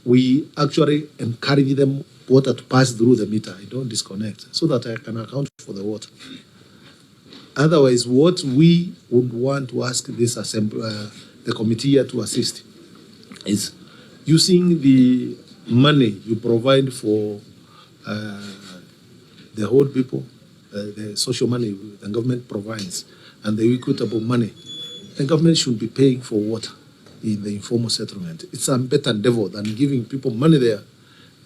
we actually encourage them water to pass through the meter. I don't disconnect, so that I can account for the water. Otherwise, what we would want to ask this assembly, the committee here to assist, is using the money you provide for the whole people, the social money the government provides, and the equitable money. The government should be paying for water in the informal settlement. It's a better endeavor than giving people money there.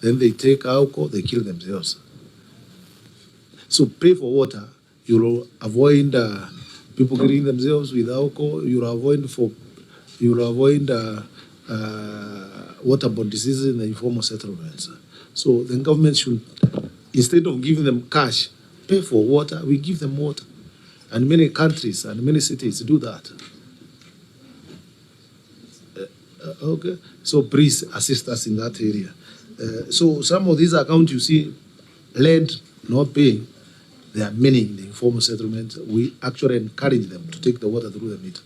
Then they take alcohol, they kill themselves. So pay for water. You'll avoid people killing themselves with alcohol. You'll avoid waterborne diseases in the informal settlements. So the government should, instead of giving them cash, pay for water. We give them water, and many countries and many cities do that. Okay, so please assist us in that area. So some of these accounts you see, lend, not paying, there are many in the informal settlements. We actually encourage them to take the water through the meter.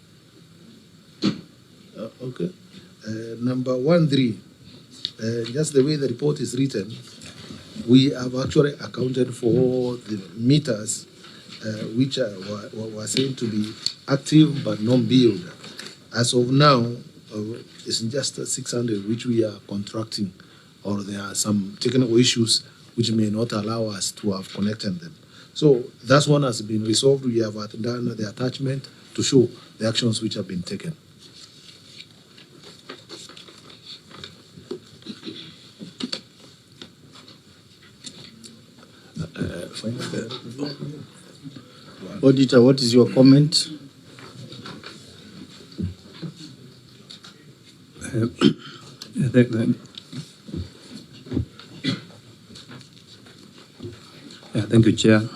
Okay. Number 13, just the way the report is written, we have actually accounted for the meters which were said to be active but non-billed. As of now, it's just 600 which we are contracting, or there are some technical issues which may not allow us to have connected them. So that one has been resolved. We have done the attachment to show the actions which have been taken. Auditor, what is your comment? Thank you, Chair.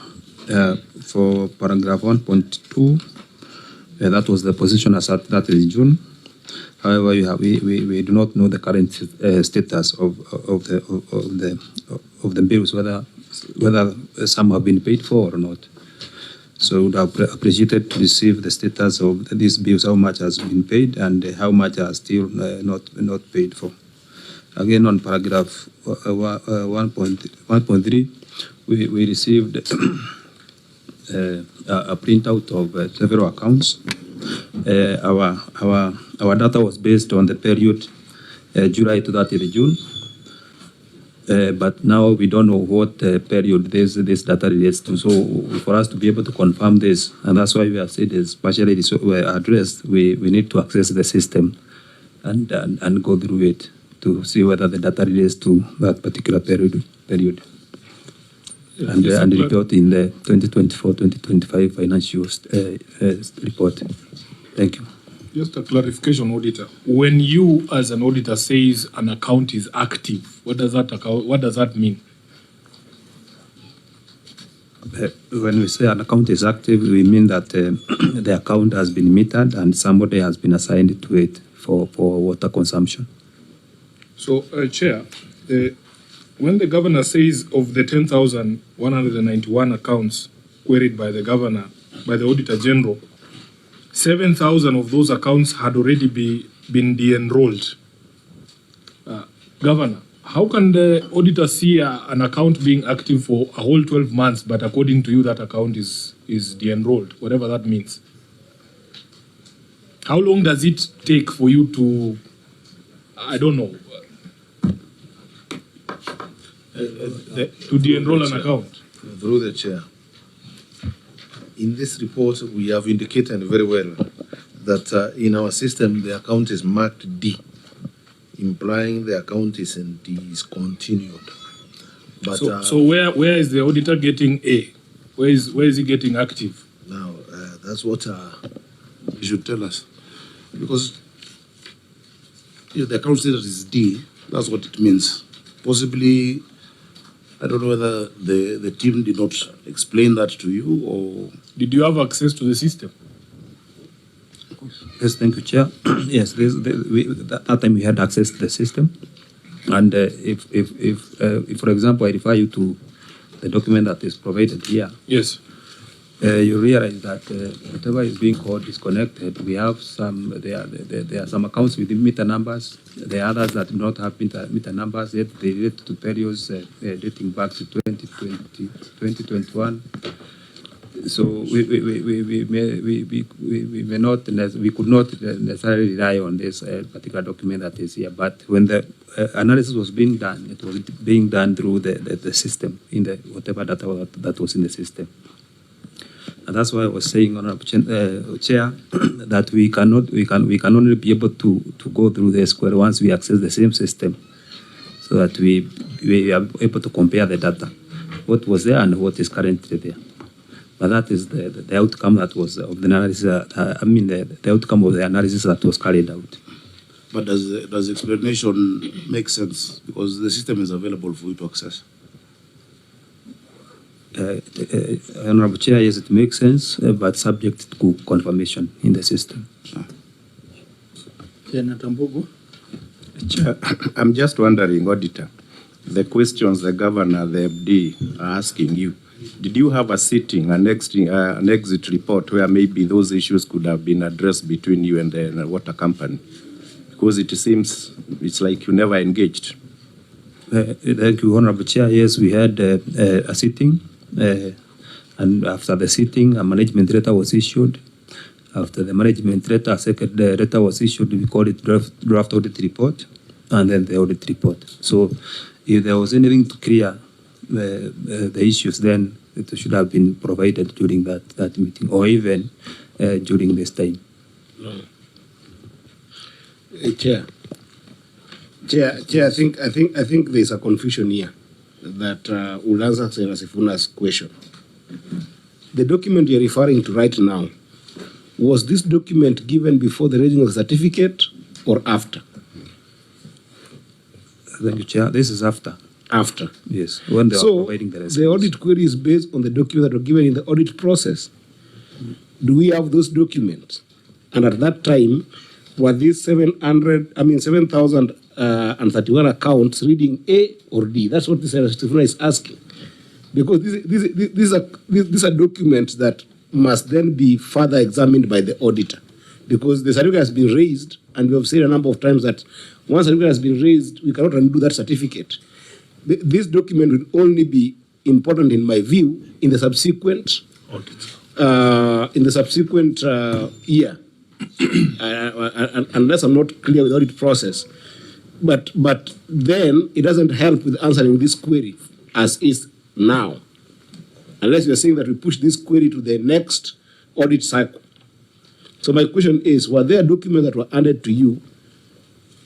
For paragraph 1.2, that was the position as at 30 June. However, we do not know the current status of the bills, whether some have been paid for or not. So we would have appreciated to receive the status of these bills, how much has been paid and how much are still not paid for. Again, on paragraph 1.3, we received a printout of several accounts. Our data was based on the period July to 30 June. But now we don't know what period this data relates to. So for us to be able to confirm this, and that's why we have said it's partially addressed, we need to access the system and go through it to see whether the data relates to that particular period. And report in the 2024-2025 financial report. Thank you. Just a clarification, auditor. When you, as an auditor, says an account is active, what does that mean? When we say an account is active, we mean that the account has been metered and somebody has been assigned to it for water consumption. So, Chair, when the governor says of the 10,191 accounts queried by the governor, by the Auditor General, 7,000 of those accounts had already been de-enrolled. Governor, how can the auditor see an account being active for a whole 12 months, but according to you that account is de-enrolled, whatever that means? How long does it take for you to, I don't know, to de-enroll an account? Through the chair. In this report, we have indicated very well that in our system, the account is marked D, implying the account is in D, is continued. But, so where is the auditor getting A? Where is he getting active? Now, that's what you should tell us. Because if the account status is D, that's what it means. Possibly, I don't know whether the team did not explain that to you, or... Did you have access to the system? Yes, thank you, Chair. Yes, that time we had access to the system. And if for example, I refer you to the document that is provided here. Yes. you realize that whatever is being called disconnected, we have some, there are some accounts with meter numbers. There are others that do not have meter numbers, yet they relate to periods dating back to 2020, 2021. So we may not, we could not necessarily rely on this particular document that is here. But when the analysis was being done, it was being done through the system, in the whatever data that was in the system. And that's why I was saying, Honorable Chair, that we can only be able to go through the SQL once we access the same system, so that we are able to compare the data, what was there and what is currently there. But that is the outcome that was of the analysis. The outcome of the analysis that was carried out. But does the explanation make sense? Because the system is available for you to access. Honorable Chair, yes, it makes sense, but subject to confirmation in the system. Chair, I'm just wondering, Auditor, the questions the Governor, the FD are asking you, did you have a sitting, an exit report where maybe those issues could have been addressed between you and the water company? Because it seems it's like you never engaged. Thank you, Honorable Chair. Yes, we had a sitting, and after the sitting, a management letter was issued. After the management letter, a second letter was issued. We call it draft audit report, and then the audit report. So if there was anything to clear the issues, then it should have been provided during that meeting, or even during this time. Chair, I think there's a confusion here that will answer Senator Sifuna's question. The document you're referring to right now, was this document given before the raising of the certificate or after? Thank you, Chair. This is after. After. Yes, when they are providing the response. The audit query is based on the documents that were given in the audit process. Do we have those documents? And at that time, were these 7,031 accounts reading A or D? That's what the Senator Sifuna is asking. Because these are documents that must then be further examined by the auditor. Because the certificate has been raised, and we have said a number of times that once a certificate has been raised, we cannot undo that certificate. This document will only be important, in my view, in the subsequent year, unless I'm not clear with the audit process. But then it doesn't help with answering this query as is now, unless you're saying that we push this query to the next audit cycle. So my question is, were there documents that were added to you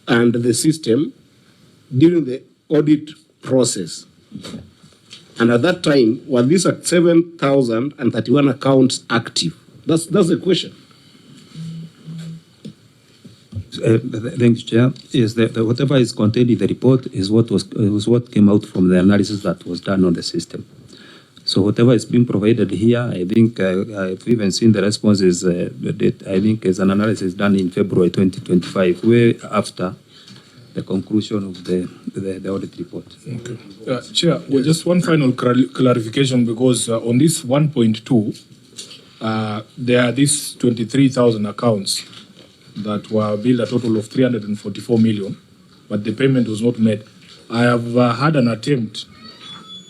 and the system during the audit process? And at that time, were these 7,031 accounts active? That's the question. Thank you, Chair. Yes, whatever is contained in the report is what came out from the analysis that was done on the system. So whatever is being provided here, I think I've even seen the responses. I think is an analysis done in February 2025, way after the conclusion of the audit report. Okay. Chair, well, just one final clarification, because on this 1.2, there are these 23,000 accounts that were billed a total of 344 million, but the payment was not made. I have had an attempt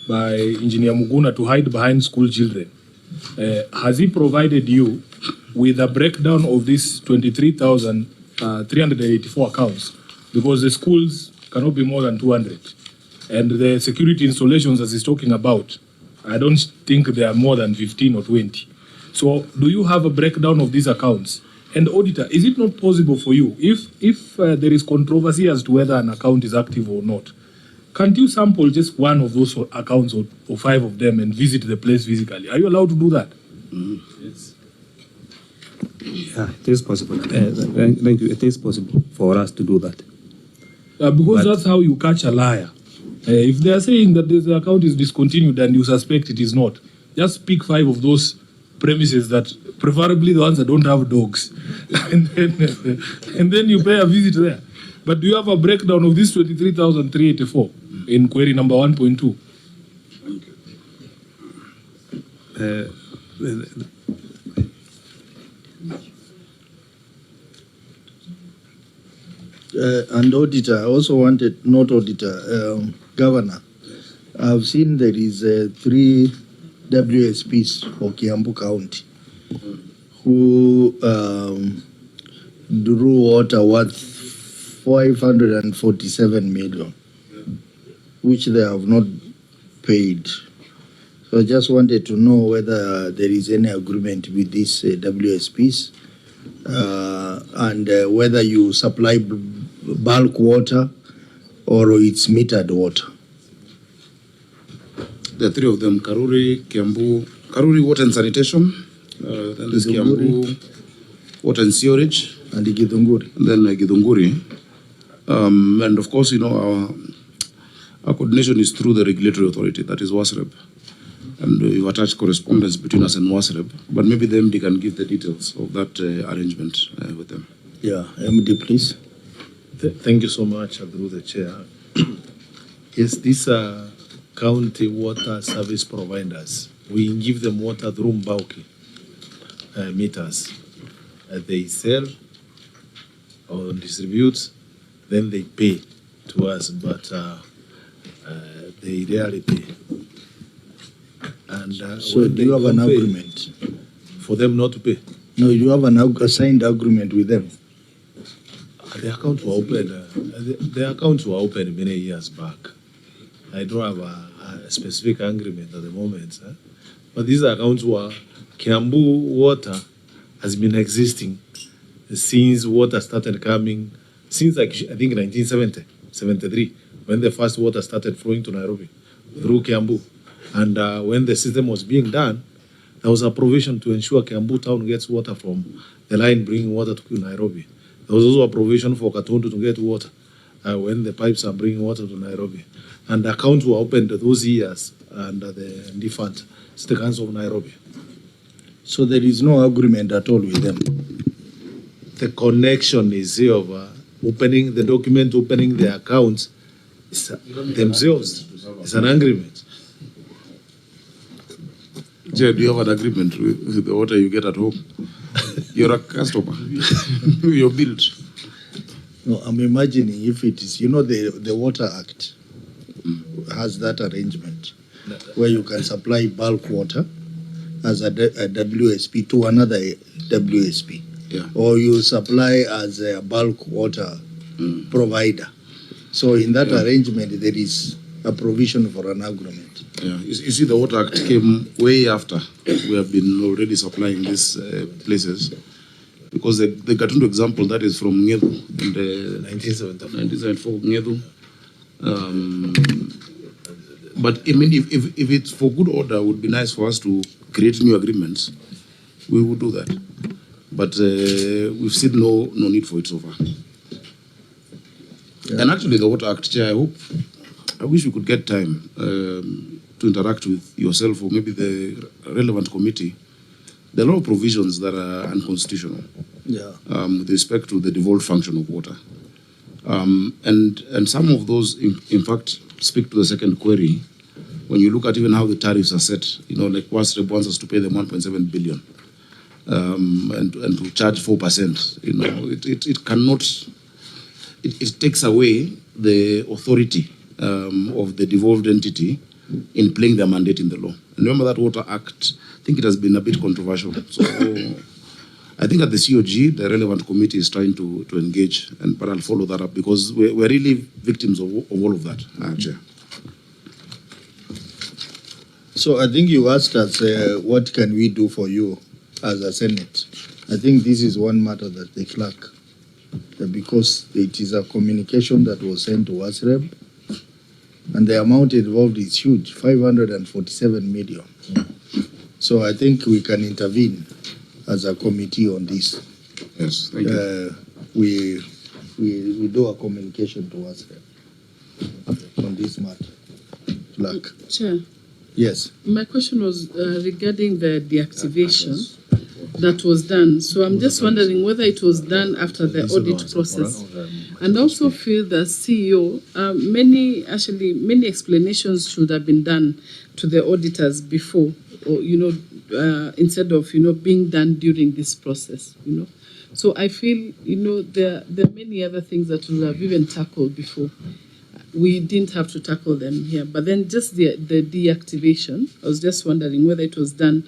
by Engineer Muguna to hide behind school children. Has he provided you with a breakdown of these 23,384 accounts? Because the schools cannot be more than 200. And the security installations, as he's talking about, I don't think there are more than 15 or 20. So do you have a breakdown of these accounts? And Auditor, is it not possible for you, if there is controversy as to whether an account is active or not, can't you sample just one of those accounts or 5 of them and visit the place physically? Are you allowed to do that? Yes. Yeah, it is possible. Thank you. It is possible for us to do that. Because that's how you catch a liar. If they are saying that the account is discontinued and you suspect it is not, just pick 5 of those premises, that preferably the ones that don't have dogs, and then you pay a visit there. But do you have a breakdown of this 23,384 in query number 1.2? And auditor, I also wanted, not auditor, governor. I've seen there is 3 WSPs for Kiambu County who drew water worth 547 million, which they have not paid. So I just wanted to know whether there is any agreement with these WSPs and whether you supply bulk water or it's metered water. There are 3 of them: Karuri, Kiambu, Karuri Water and Sanitation, then there's Kiambu Water and Sewerage, And the Githunguri. and then Githunguri. And of course, you know, our coordination is through the regulatory authority, that is WASREB. And we've attached correspondence between us and WASREB, but maybe the MD can give the details of that arrangement with them. Yeah, MD, please. Thank you so much, through the chair. Yes, these are county water service providers. We give them water through MYKE meters. They sell or distribute, then they pay to us, but they rarely pay. And So when do you they have an don't pay, agreement? for them not to pay? No, you have a signed agreement with them. The accounts were open. The accounts were open many years back. I don't have a specific agreement at the moment, but these accounts were Kiambu Water has been existing since water started coming, since like, I think 1970, 73, when the first water started flowing to Nairobi through Kiambu. And when the system was being done, there was a provision to ensure Kiambu town gets water from the line bringing water to Nairobi. There was also a provision for Katundu to get water when the pipes are bringing water to Nairobi. And accounts were opened those years under the defunct State Council of Nairobi. So there is no agreement at all with them. The connection is here of opening the document, opening the accounts themselves. It's an agreement. Jay, do you have an agreement with the water you get at home? You're a customer. You're billed. No, I'm imagining if it is, you know, the Water Act has that arrangement where you can supply bulk water as a WSP to another WSP. Yeah. Or you supply as a bulk water provider. So in that arrangement, there is a provision for an agreement. Yeah. You see, the Water Act came way after we have been already supplying these places. Because the Katundu example, that is from Ngedu in the 1974 Ngedu. But I mean, if it's for good order, it would be nice for us to create new agreements. We would do that. But we've seen no need for it so far. Yeah. And actually, the Water Act, Chair, I wish we could get time to interact with yourself or maybe the relevant committee. There are a lot of provisions that are unconstitutional with respect to the devolved function of water. And some of those, in fact, speak to the second query. When you look at even how the tariffs are set, you know, like WASREB wants us to pay them 1.7 billion and to charge 4%. You know, it cannot, it takes away the authority of the devolved entity in playing their mandate in the law. And remember that Water Act, I think it has been a bit controversial. So I think at the COG, the relevant committee is trying to engage, but I'll follow that up because we're really victims of all of that, Chair. So I think you asked us, what can we do for you as a Senate? I think this is one matter that they clerk, because it is a communication that was sent to WASREB, and the amount involved is huge, 547 million. So I think we can intervene as a committee on this. Yes, thank you. We do a communication to WASREB on this matter. Clerk. Chair. Yes. My question was regarding the deactivation that was done. So I'm just wondering whether it was done after the audit process. And also feel the CEO, many explanations should have been done to the auditors before or instead of being done during this process. So I feel there are many other things that we have even tackled before. We didn't have to tackle them here, but then just the deactivation. I was just wondering whether it was done